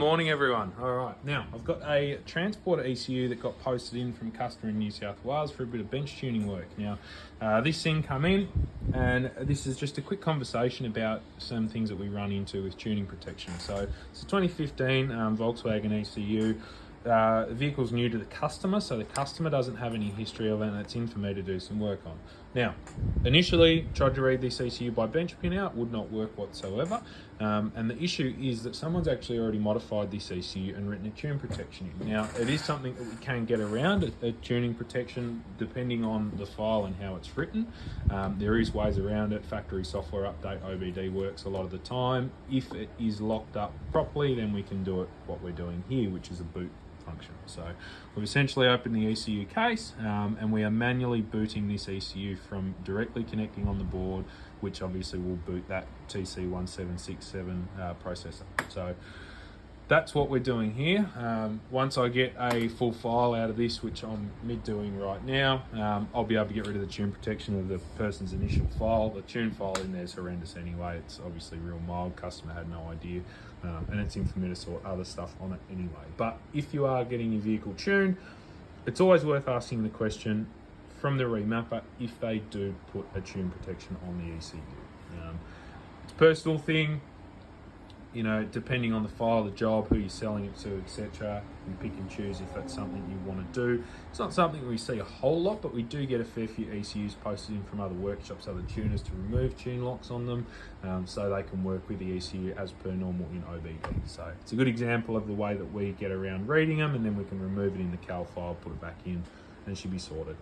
Morning everyone. All right, now I've got a transporter ECU that got posted in from a customer in New South Wales for a bit of bench tuning work. Now this thing come in and this is just a quick conversation about some things that we run into with tuning protection. So it's a 2015 Volkswagen ECU. The vehicle's new to the customer, so the customer doesn't have any history of it, and it's in for me to do some work on. Now, initially tried to read this ECU by bench pin out, would not work whatsoever, and the issue is that someone's actually already modified this ECU and written a tune protection in. Now, it is something that we can get around, a tuning protection, depending on the file and how it's written. There is ways around it. Factory software update, OBD, works a lot of the time. If it is locked up properly, then we can do it what we're doing here, which is a boot function. So we've essentially opened the ECU case and we are manually booting this ECU from directly connecting on the board, which obviously will boot that TC1767 processor. So that's what we're doing here. Once I get a full file out of this, which I'm doing right now, I'll be able to get rid of the tune protection of the person's initial file. The tune file in there is horrendous anyway. It's obviously real mild. Customer had no idea, and it's in for me to sort other stuff on it anyway. But if you are getting your vehicle tuned, it's always worth asking the question from the remapper if they do put a tune protection on the ECU. It's a personal thing. You know, depending on the file, the job, who you're selling it to, etc., you pick and choose if that's something you want to do. It's not something we see a whole lot, but we do get a fair few ECUs posted in from other workshops, other tuners, to remove tune locks on them, so they can work with the ECU as per normal in OBD. So it's a good example of the way that we get around reading them, and then we can remove it in the CAL file, put it back in, and it should be sorted.